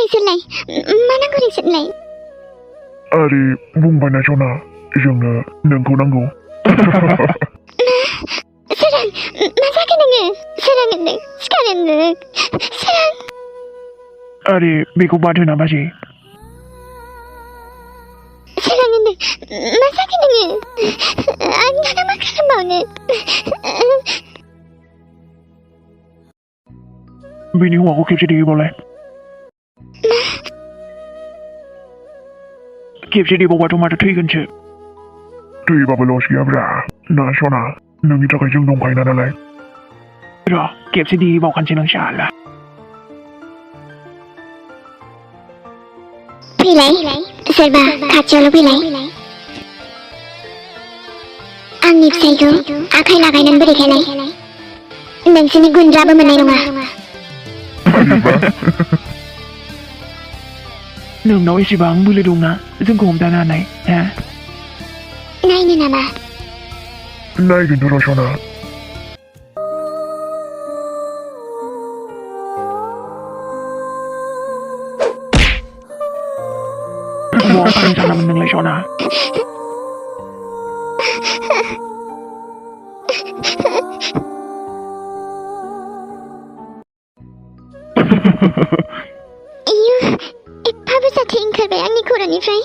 नोंसोरलाय मा नांगौ नोंसोरलाय आरे बुंबाय ना सना जोंनो नोंखौ नांगौ सोरां मा जाखो नोङो सोरां नोंनो सिखार नों सोरां आरे बेखौ बाद होना बाजै सोरां नोंनो मा जाखो नोङो आं दाना मा खालामबावनो बेनि हौवाखौ खेबसे देबावलाय खेबसे देबावबाथ' माथो थैगोनसो थैबाबो लस गैयाब्रा ना सना नोंनि थाखाय जों दंखायो नालाय र' खेबसे देबावखानोसै नों साला फैलाय सोरबा खाथियावल' फैलाय आंनि फिसाइखौ आखाइ लागायनानै बोरैखायलाय नोंसोरनि गुन्द्राबो मोननाय नङा नोंनाव एसेबां बोलो दंना जोंखौ हमथानो हानाय हा नायनो नामा नायगोनथ' र' सना बहा खारनो सानामोन नोंलाय सना एफा बुरजा थै ओंखारबाय आंनि खर'निफ्राय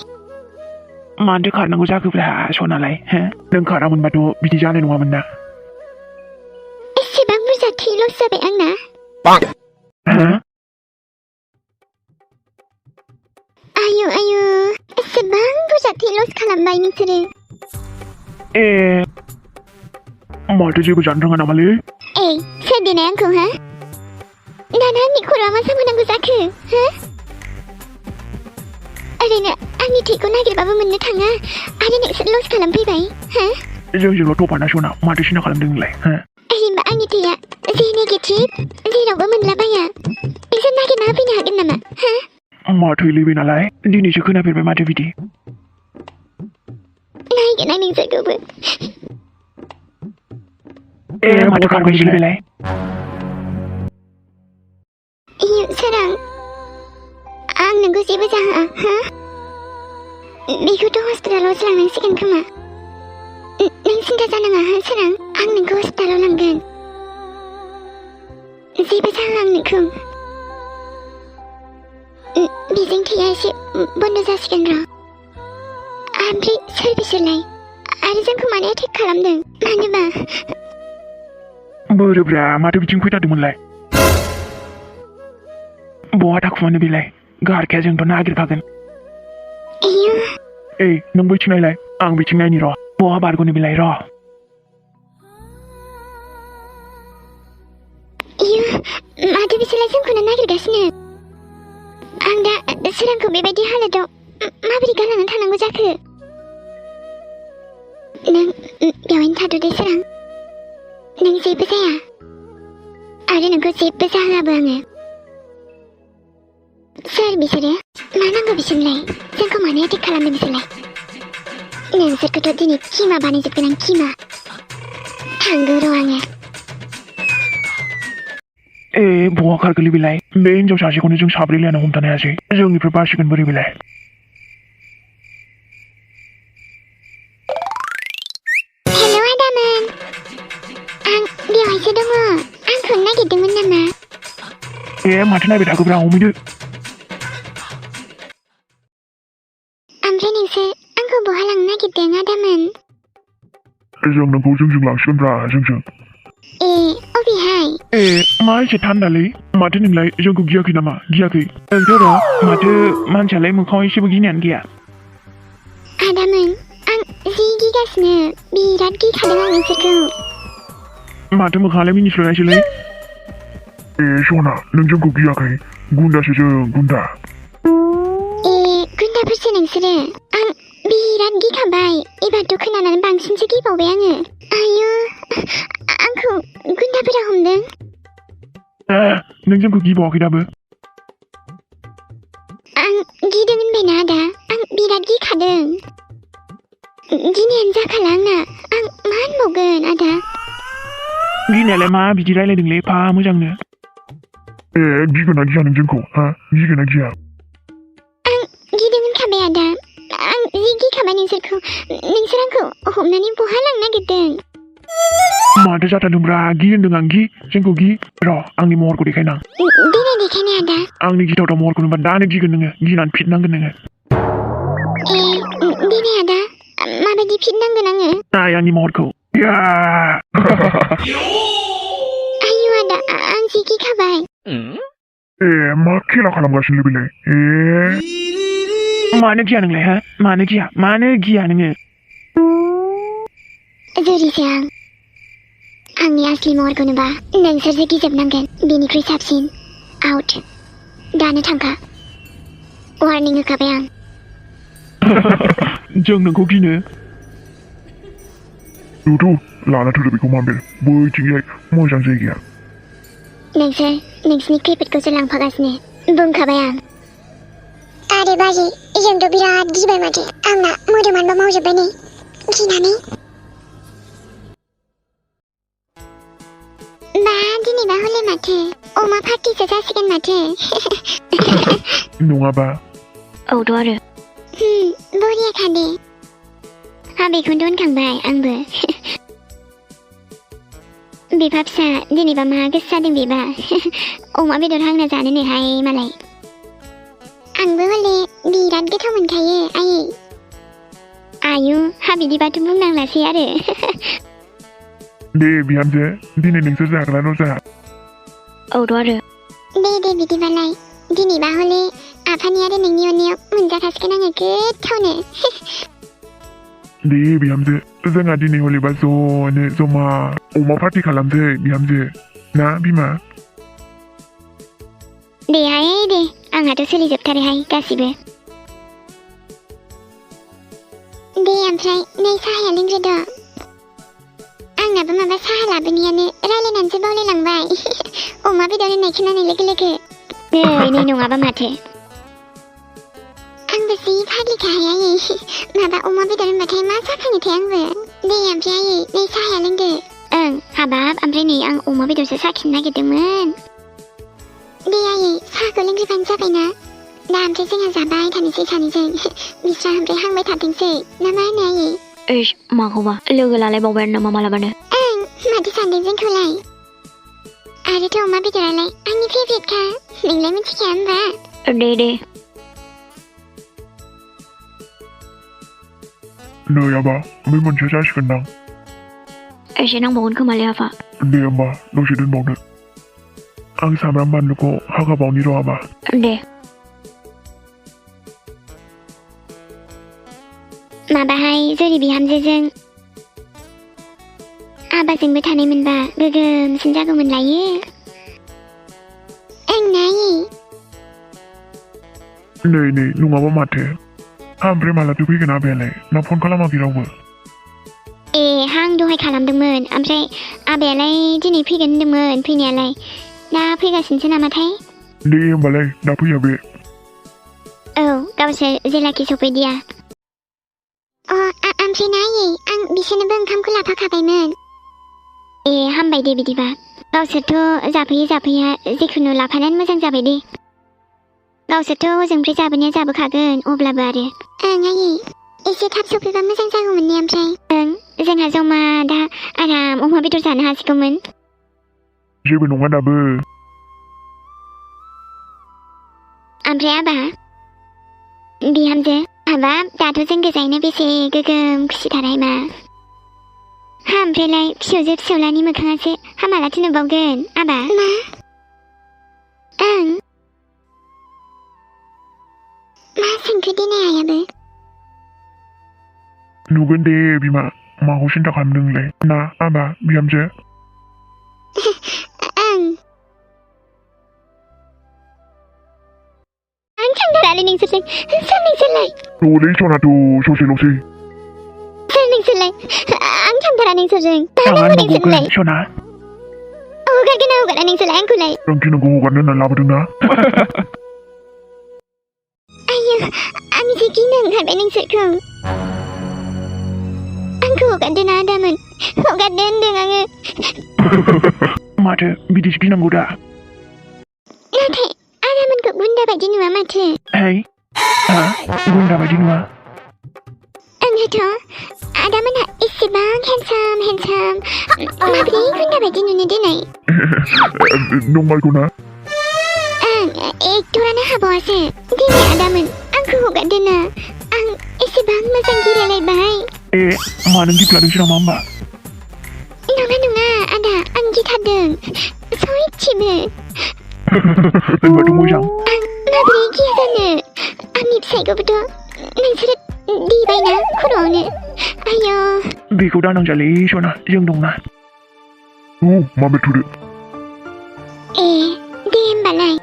मानोथो खारनांगौ जाखोब्रा सनालाय हो नों खारामोनबाथ' बिदि जानाय नङामोन ना एसेबां बुरजा थै लस जाबाय आंना आयु एसेबां बुरजा थै लस खालामबाय नोंसोरो ए माथो जेबो जानो रोङा नामालै सोर देनाय आंखौ हा दाना आंनि खर'आ मा जाबोनांगौ जाखो हा ओरैनो आंनि थैखौ नागिरबाबो मोननो थाङा आरो नोंसोर लस खालामफैबाय हा जोंजोंल' थपाना सना माथो सिना खालामदों नोंलाय ओरैनोबा आंनि थैया जे नेगेटिभ जेरावबो मोनलाबाया नोंसोर नागिरना होफैनो हागोन नामा हा मा थैलैबाय नालाय दिनैसो खोनाफेरबाय माथो बिदि नायगोन आं नोंसोरखौबो माथो खारबाय बेलाय सोरां आं नोंखौ जेबो जाहोआ हा बेखौथ' हस्पिटालावसो लांनांसिगोन खोमा नों सिन्था जानाङा हा सोरां आं नोंखौ हस्पिटालाव लांगोन जेबो जाहोआ आं नोंखौ बेजों थैया एसे बन्द जासिगोन र' ओमफ्राय सोर बिसोरलाय आरो जोंखौ मानो एटेक खालामदों मानोबा बोरोब्रा माथो बिथिं फैथारदोंमोनलाय बहा थाखुमानो बेलाय गारखाया जोंथ' नागिरखागोन नों बैथिं नायलाय आं बिथिं नायनि र' बहा बारग'नो बेलाय र' माथो बिसोरलाय जोंखौनो नागिरगासिनो आं दा सोरांखौ बेबायदि हालोदाव माबोरै गालांनानै थानांगौ जाखो नों बेवहायनो थाद'दे सोरां नों जेबो जाया आरो नोंखौ जेबो जाहोआबो आङो सोर बिसोरो मा नांगौ बिसोरलाय जोंखौ मानो एटेक खालामदों बिसोरलाय नोंसोरखौथ' दिनै किमा बानायजोबगोन आं किमा थांगौ र' आङो बहा खारगोलै बेलाय बे हिनजाव सासेखौनो जों साब्रै लायना हमथानो हायासै जोंनिफ्राय बासिगोन बोरै बेलाय हेल' आदामोन आं बेवहायसो दङ आंखौ नागिरदोंमोन नामा माथो नायबाय थाखोब्रा हमैदो ओमफ्राय नोंसोर आंखौ बहा लांनो नागिरदों आदामोन जों नोंखौ जोंजों लांसिगोनब्रा जोंजों अबेहाय मा एसे थान्दालै माथो नोंलाय जोंखौ गियाखै नामा गियाखै नोंथ' र' माथो मानसियालाय मोखाङाव एसेबो गिनायानो गैया आदामोन आं जि गिगासिनो बिराद गिखादों आं नोंसोरखौ माथो मोखाङालाय मिनिस्लुनायसोलै सना नों जोंखौ गियाखै गुन्दासो जों गुन्दा गुन्दाफोरसो नोंसोरो आं बिराद गिखाबाय एबारथ' खोनानानै बांसिनसो गिबावबाय आङो आयु आंखौ गुन्दाफोरा हमदों नों जोंखौ गिबावाखै दाबो आं गिदों होनबायना आदा आं बिराद गिखादों गिनायानो जाखाला आंना आं मा होनबावगोन आदा गिनायालाय मा बिदि रायलायदोंलै एफा मोजांनो गिगोना गिया नों जोंखौ गिगोना गिया आदा आं जि गिखाबाय नोंसोर आंखौ हमनानै बहा लांनो नागिरदों माथो जाथारदोंब्रा गि होनदों आं गि जोंखौ गि र' आंनि महरखौ देखायनां देनाय देखायनाय आदा आंनि गिथावथाव महरखौ नुबा दानो गिगोन नोङो गिनानै फिटनांगोन नोङो देनाय आदा माबायदि फिटनांगोन आङो नाय आंनि महरखौ आयु आदा आं जि गिखाबाय मा खेला खालामगासिनो बेलाय मानो गिया नोंलाय हा मानो गिया नोङो जुरिसो आंनि असलि महरखौ नुबा नोंसोरसो गिजोबनांगोन बेनिख्रुइ साबसिन आउट दानो थांखा वार्निं होखाबाय आं जों नोंखौ गिनो दुदु लाना थुदो बेखौ माबेल बैथिंजाय मोजां जायगाया नोंसिनि खैफोदखौसो लांफागासिनो बुंखाबाय आं आरे बाजै जोंथ' बिराद गिबाय माथो आंना मोदोमानोबा मावजोब्बाय नै गिनानै बा दिनैबा हले माथो अमा पार्टिसो जासिगोन माथो नङाबा औथ' आरो बरिया खादे बेखौनो होनखांबाय आंबो बिफा फिसा दिनैबा मा गोसो जादों बेबा अमा बेदर हांना जानो नोहाय मालाय आंबो हले बिराद गोथाव मोनखायो आयु बिदिबाथ' बुंनांलासै आरो दे बिहामजो दिनै नोंसोर जाग्राल' जा औथ' आरो दे बिदिबालाय दिनैबा हले आफानि आरो नोंनि अननायाव मोनजाखासिगोन आङो गोथावनो दे बिहामजो जोंहा दिनै हलेबा ज'नो जमा अमा पार्टि खालामसै बिहामजो ना बिमा देहाय दे आंहाथ' सोलिजोबथारोहाय गासिबो दे ओमफ्राय नै साहाया लोंग्रोद' आंनाबो माबा साहा लाबोनायानो रायलायनानैसो बावलायलांबाय अमा बेदर होननाय खोनानाय लोगो नै नङाबा माथो आंबो जि फाग्लिखाहाय माबा अमा बेदर होनबाथाय मा जाखाङोथाय आंबो दे ओमफ्राय नै साहाया लोंदो हाबाब ओमफ्राय नै आं अमा बेदरसो साखिनो नागिरदोंमोन दे साहाखौ लोंग्रोबानो जाबायना दा ओमफ्राय जोंहा जाबाय थानोसै सानैजों बिस्रा ओमफ्राय हांबाय थाथोंसै ना मा होनो माखौबा लोगो लालायबावबाय नामा मालाबानो माथो सानदों जोंखौलाय आरोथ' अमा बेदरालाय आंनि फेभरेटखा नोंलाय मिथिखाया होमबा दे नै आबा बै मोनसे जासिगोनदां एसे नांबावगोन खोमालै आफा दे होमबा दसे दोनबावदो आं सामब्राम बानलुखौ हाखाबावनि र' आबा दे माबाहाय जुरि बिहामजोजों आबाजोंबो थानाय मोनबा गोगोमसिन जागौमोन लायो नै नङाबा माथो ओमफ्राय मालाथो फैगोन आबायालाय ना फन खालामाखै रावबो आं दहाय खालामदोंमोन ओमफ्राय आबायालाय दिनै फैगोन होनदोंमोन फैनायालाय दा फैगासिनोसो नामाथाय दे होमबालाय दा फैया बे औ गावसोर जेलाखि सफैदिया ओमफ्राय नायै आं बिसोरनोबो ओंखामखौ लाफाखाबायमोन हामबाय दे बिदिबा गावसोरथ' जाफैया जिखुनु लाफानानै मोजां जाबाय दे गावसोरथ' ओजोंनिफ्राय जाबोनाया जाबोखागोन अब्लाबो आरो एसे थाब सफैबा मोजां जागौमोन ने ओमफ्राय जोंहा जमा दा आराम अमा बेदर जानो हासिगौमोन जेबो नङा दाबो ओमफ्राय आबा बिहामजो हाबाब दाथ' जों गोजायनो बेसे गोगोम खुसिथारहाय मा ओमफ्रायलाय फिसौजो फिसौलानि मोखाङासो हामालाथो नुबावगोन आबा मा मा सोंखो दिनै आयाबो नुगोन दे बिमा माखौ सिन्था खालामदों नोंलाय ना आबा बिहामजो आं थांथारालै नोंसोरजों सोर नोंसोरलाय दलै सनाथु ससेल'सै सोर नोंसोरलाय आं थांथारा नोंसोरजों नोंसोरलाय सना हगारगोन ना हगारा नोंसोरलाय आंखौलाय रोंथि नोंखौ हगारनो होननानै लाबोदोंना आयौ आं जि गिनो ओंखारबाय नोंसोरखौ आंखौ हगारदो ना आदामोन हगारदो होनदों आङो माथो बिदिसो गिनांगौ दा नाथाय आदामोनखौ गुन्दा बायदि नुवा माथो गुंडा बायदि नुवा आंहाथ' आदामोनहा एसेबां हेन्डसाम माब्रै गुन्दा बायदि नुनो देनाय नंमारगौना आं एक्टरानो हाबावासो दिनै आदामोन आंखौ हगारदोना आं एसेबां मोजां गिरायलायबाय मा नों गिफ्लादोंसो नामा होमबा नङा आदा आं गिथारदों सयथिबो होनबाथ' मोजां आं माब्रै गिया जानो आंनि फिसायखौबोथ' नोंसोरो दिबायना खर'आवनो आय' बेखौ दानांजालै सना जों दंना माबे थुदो दे होमबालाय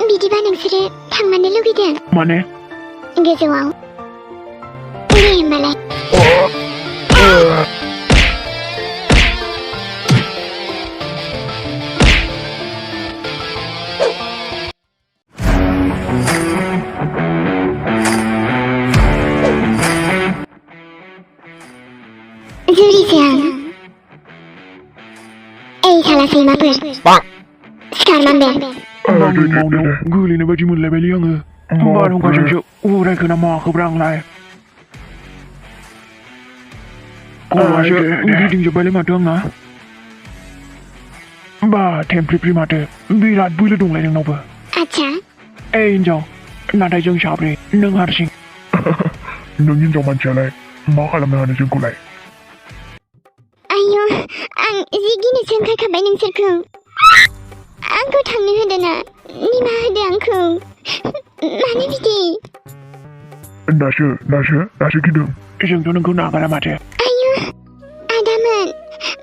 बिदिबा नोंसोरो थांमारनो लुगैदों माने गोजौआव दे होमबालाय जुरिसै आं साला सैमाफोर सिखार मानबेन मावनायाव गोलैनाय बायदि मोनलायबायलै आङो बारहुंखाजोंसो उरायखोना माखोब्रा आंलाय खर'आसो गिदिंजोब्बायलै माथो आंना बा टेमप्रिप्रि माथो बिराद बोलो दंलाय नोंनावबो आच्छा हिनजाव नाथाय जों साब्रै नों हारसिं नों हिनजाव मानसियालाय मा खालामनो हानो जोंखौलाय आय' आं जि गिनोसो ओंखारखाबाय नोंसोरखौ आंखौ थांनो होदो ना निमाहा होदो आंखौ मानो बिदि दासो गिदों जोंथ' नोंखौ नागारा माथो आय' आदामोन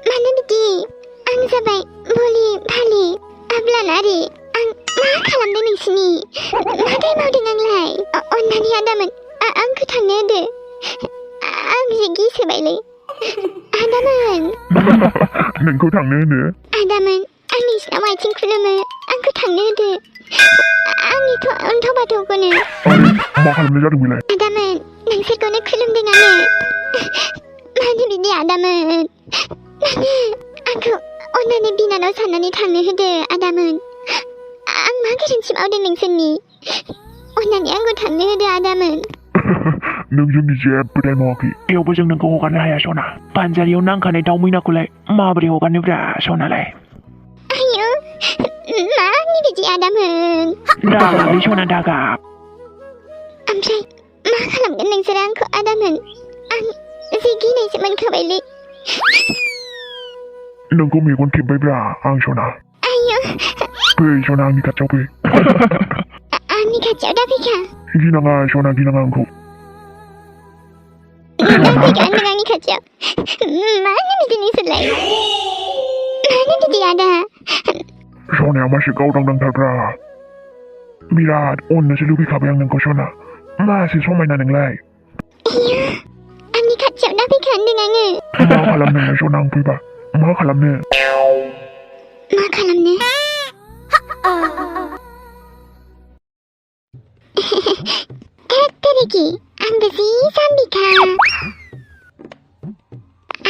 मानो बिदि आं जाबाय भलि भालि आब्लानारि आं मा खालामदों नोंसिनि मा दाय मावदों आंलाय अन्नानै आदामोन आंखौ थांनो होदो आं जि गिसोबायलै आदामोन नोंखौ थांनो होनो आदामोन आं नोंसिनाव आथिं खुलुमो आंखौ थांनो होदो आंनि अन्थाव बाथौखौनो मा खालामनाय जादों बेलाय आदामोन नोंसोरखौनो खुलुमदों आङो मानो बिदि आदामोन मानो आंखौ अन्नानै बिनानाव साननानै थांनो होदो आदामोन आं मा गोरोन्थि मावदों नोंसोरनि अन्नानै आंखौ थांनो होदो आदामोन नों जोंनि जेबो दाय मावाखै बेयावबो जों नोंखौ हगारनो हाया सना पानजारियाव नांखानाय दाउ मैनाखौलाय माबोरै हगारनोब्रा सनालाय आयौ मानि बिदि आदामोन दागाबलै सना दागाब ओमफ्राय मा खालामगोन नोंसोरो आंखौ आदामोन आं जि गिनायसो मोनखाबायलै नोंखौ मेगन खेबबायब्रा आं सना आयौ फै सना आंनि खाथियाव फै आंनि खाथियाव दाफैखा गिनाङा सना गिनाङा आंखौ दाफैखा नों आंनि खाथियाव मानो बिदि नोंसोरलाय मानो बिदि आदा सनाया मासे गावदांदांथारब्रा बिराद अननोसो लुबैखाबाय आं नोंखौ सना मासे समायना नोंलाय आंनि खाथियाव दाफैखा होनदों आङो मा खालामनो सना आं फैबा मा खालामनो Tereki, आंबो जि जाम्बिखा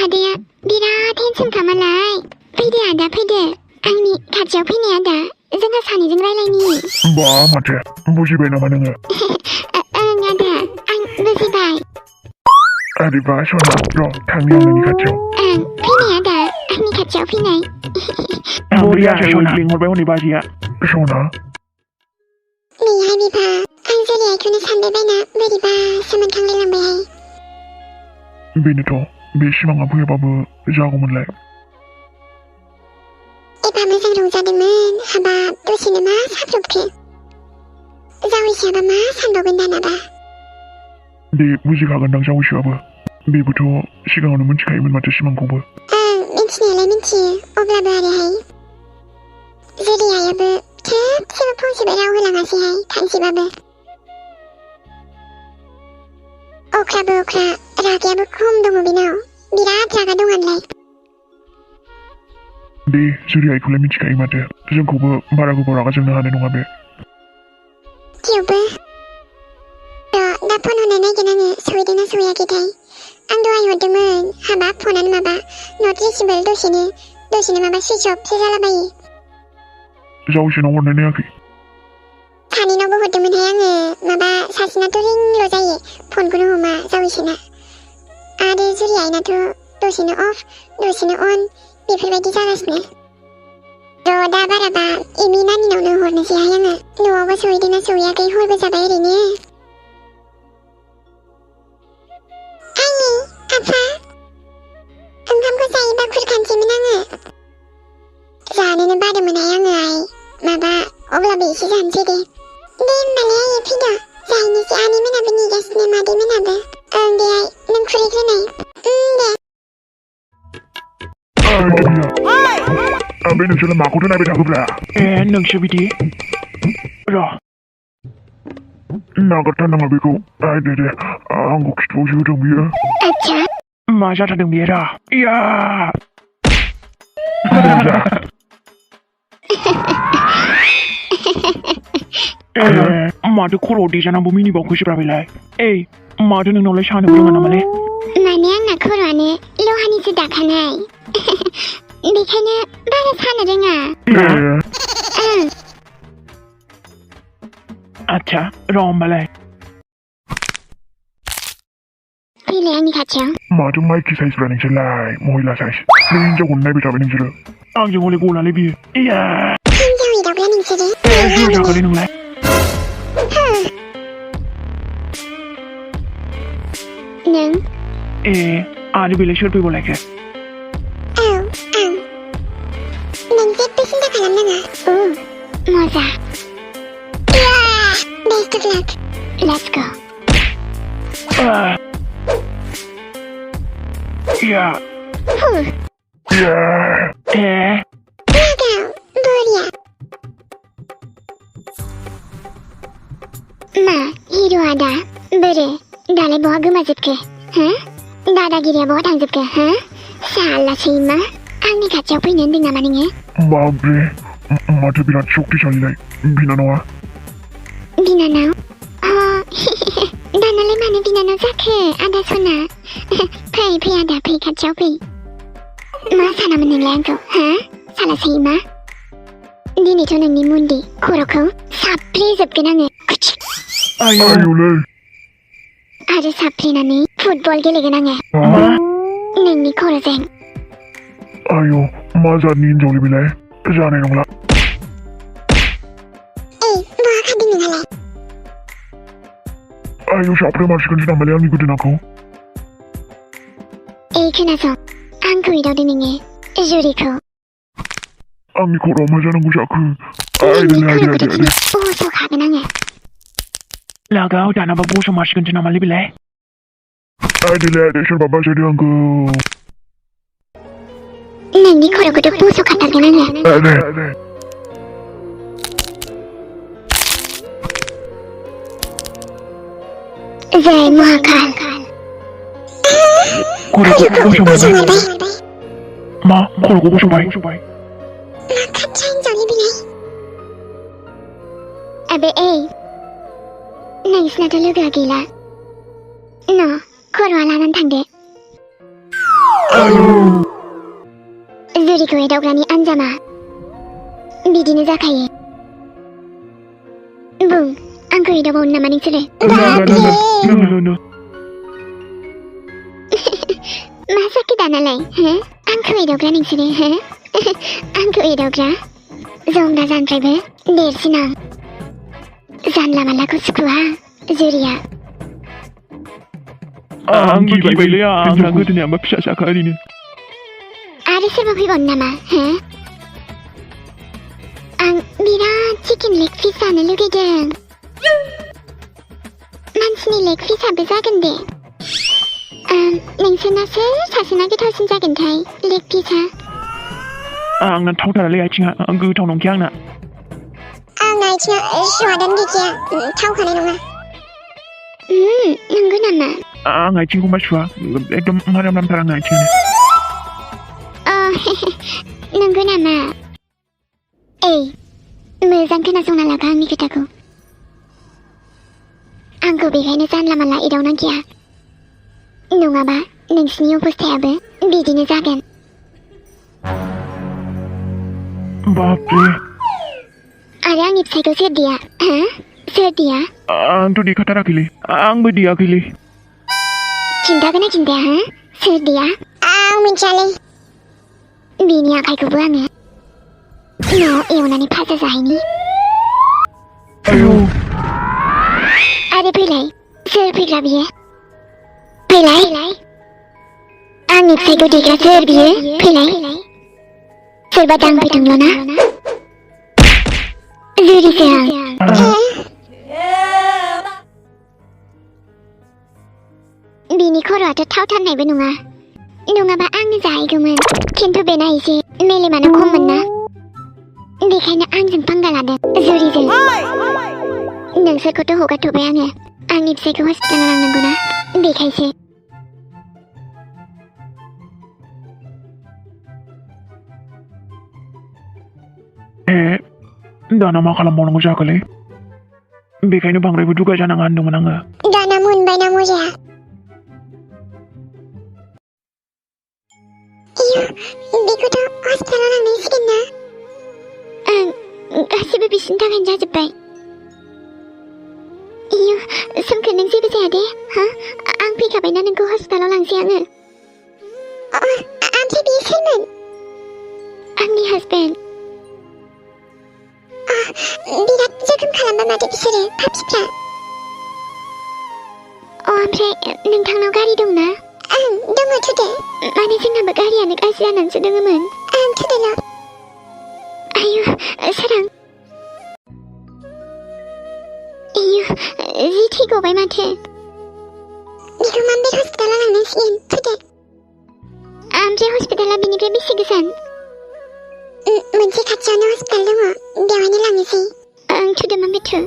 आदाया बिराद हेन्डसामखा मालाय फैदो आदा फैदो आंनि खाथियाव फैनाय आदा जोंहा सानैजों रायलायनि बा माथो बुजिबाय नामा नोङो ओं आदा आं बुजिबाय आरेबा सना र' थांनि आं नोंनि खाथियाव फैनाय आदा आंनि खाथियाव फैनाय बरियासो सना लिंहरबाय हनै बाजिया सना नैहाय बिफा आं जुलियाखौनो सानबायबायना बोरैबासो मोनखांलायलांबायहाय बेनोथ' बे सिमाङा फैयाबाबो जागौमोनलाय एबा मोजां रंजादोंमोन हाबाब दसेनो मा साब्रबखो जावैसोआबा मा सानबावगोन दानाबा बे बुजिखागोनदां जावैसोआबो बेबोथ' सिगाङावनो मिथिखायोमोन माथो सिमांखौबो मिथिनायालाय मिथियो अब्लाबो आरोहाय जुलियाबो खेबसेबो फंसेबो राव होलाङासैहाय थांसेबाबो अख्राबो अख्रा रागायाबो खम दङ बेनाव बिराद रागा दं आनलाय दे जुलियाखौलाय मिथिखायो माथो जोंखौबो बारा गोबाव रागा जोंनो हानाय नङा बे थेवबो दा फन हरनो नागिरगोन आङो सहैदोंना सहैयाखैथाय आं दहाय हरदोंमोन हाबाब फनानो माबा नट रिचेबल दसेनो माबा सुइच अफसो जालाबायो जावैसोनाव हरनाय नायाखै सानैनावबो हरदोंमोनहाय आङो माबा दसेनो आरो जुरि आइनाथ' दसेनो अफ दसेनो अन बेफोरबायदि जागासिनो र' दा बाराबा एमि नानिनावनो हरनोसैहाय आङो न'आवबो सहैदोंना सहैयाखै हरबो जाबाय ओरैनो आइ आफा ओंखामखौ जायोबा खुरखानोसैमोन आङो जानोनो बादोंमोनहाय आङो आइ माबा अब्लाबो एसे जानोसै दे होमबालाय आयै फैद' जाहैनोसै आनै मोनाबो नेगासिनो मादै मोनाबो ओं दे आइ नों खुरैग्रोनाय दे बे नोंसोरलाय माखौथो नायबाय थाखोब्रा नोंसो बिदि र' नागारथारनाङा बेखौ दे आंखौ खिथुआवसो होदों बियो आच्छा मा जाथारदों बेयो रा इया माथो खर'आव देजानांगौ मिनिबावखोसोब्रा बेलाय माथो नोंनावलाय सानोबो रोङा नामालै माने आंना खर'आनो लहानिसो दाखानाय बेखायनो बारा सानो रोङा आच्छा र' होमबालाय फैलाय आंनि खाथियाव माथो माइकि साइजब्रा नोंसोरलाय महिला साइज बे हिनजावखौनो नायबाय थाबाय नोंसोरो आंजों हले गलालै बियो इया हिनजाव एदावग्रा नोंसोरो सोर जाखोलै नोंलाय नों आरो बेलाय सोर फैबावलायखो औ आं नों जेबो सिन्था खालामनाङा मजा best of lakh let's go इया लागाव बरिया मा हिर' आदा बोरो दालाय बहा गोमाजोबखो दादागिरिया बहा थांजोबखो साला सैमा आंनि खाथियाव फैनो होनदों नामा नोङो बाब्रे माथो बिराद शक्तिशालीलाय बिनानावा बिनानाव दानालाय मानो बिनानाव जाखो आदा सना फै आदा फै खाथियाव फै मा सानामोन नोंलाय आंखौ साला सैमा दिनैथ' नोंनि मुन्दै खर'खौ साफ्रेजोबगोन आङो आयौलै आरो साफ्रेनानै फुटबल गेलेगोन आङो नोंनि खर'जों आयौ मा जातनि हिनजावलै बेलाय जानाय नंला बहा खारदों नोंहालाय आयौ साफ्रे मारसिगोनसो नामालै आंनि गोदोनाखौ खोनासं आंखौ एदावदों नोङो जुरिखौ आंनि खर'आव मा जानांगौ जाखो बस'खागोन आङो लागाव दानाबा बस' मारसिगोनसो नामालै बेलाय देलाय सोरबा बासायदो आंखौ नोंनि खर'खौथ' बस'खाथारगोन आङो जय महाकाल खर'खौ बस'मारबाय मा खर'खौ बस'बाय खाथिया हिनजावनि बिलाय आबे नोंसिनाथ' लोगोआ गैला खर'आ लानानै थांदो जुरिखौ एदावग्रानि आनजामा बिदिनो जाखायो बुं आंखौ एदावबावनो नामा नोंसोरो मा जाखो दानालाय आंखौ एदावग्रा नोंसोरो आंखौ एदावग्रा जंगा जानफ्रायबो देरसिन आं जानला मानलाखौ सुखुवा जुरिया आं गिबायलै आंना गोदोनायाबा फिसा साखा ओरैनो आरो सोरबा फैबावनो नामा आं बिराद चिकेन लेग पिस जानो लुगैदों मानसिनि लेग पिसाबो जागोन दे नोंसोरना सोर सासेना गोथावसिन जागोनथाय लेग पिसा आंना थावथारालै आथिङा गोथाव नंखाया आंना आथिङा स्वादानो गैखाया थावखानाय नङा नंगौ नामा आं आथिंखौ मा सुवा एकदम मारामथार आंना आथिङानो नंगौ नामा मोजां खोनासंना लाखा आंनि खोथाखौ आंखौ बेखायनो जानला मानला एदावनांखाया नङाबा नोंसिनि अबस्थायाबो बिदिनो जागोन बापरे आरो आंनि फिसायखौ सोरदिया सोरदिया आंथ' देखाथाराखैलै आंबो देयाखैलै सिन्थाखौनो खिन्थाया हो सोर बेया आं मिन्थियालै बिनि आखाइखौबो आङो न'आव एवनानै फाजा जाहैनि आयौ आरो फैलाय सोर फैग्रा बियो फैलाय आंनि फिसाइखौ देग्रा सोर बियो फैलाय सोरबा दांफैदोंल' ना जुरिसो आं बिनि खर'आथ' थावथारनायबो नङा नङाबा आंनो जाहैगौमोन खिन्थु बेना एसे मेलेमानो खममोन ना बेखायनो आंजों फांगा लादों जुरिजों नोंसोरखौथ' हगारथ'बाय आङो आंनि फिसाइखौ हस्पिटालाव लांनांगौ ना बेखायसो दाना मा खालामबावनांगौ जाखोलै बेखायनो बांद्रायबो दुगा जानाङा होनदोंमोन आङो दाना मोनबाय ना मजाया बेखौथ' हस्पिटालाव लांनांसिगोन ना गासिबो बिसिनि थाखायनो जाजोब्बाय इयो सोमखोर नों जेबो जाया दे हा आं फैखाबायना नोंखौ हस्पिटालाव लांसै आङो ओमफ्राय बियो सोरमोन आंनि हासबेन्ड बिराद जोखोम खालामबाय माथो बिसोरो पापिफ्रा ओमफ्राय नोंथांनाव गारि दंना दङ थुदो माने जोंनाबो गारियानो गाज्रि जानानैसो दङमोन थुदोल' आयु सोरां आयु जि थै गबाय माथो बेखौ मानबेर हस्पिटालाव लांनांसिगोन थुदो ओमफ्राय हस्पिटाला बेनिफ्राय बेसे गोजान मोनसे खाथियावनो हस्पिटाल दङ बेवहायनो लांनोसै थुदो मानबेर थु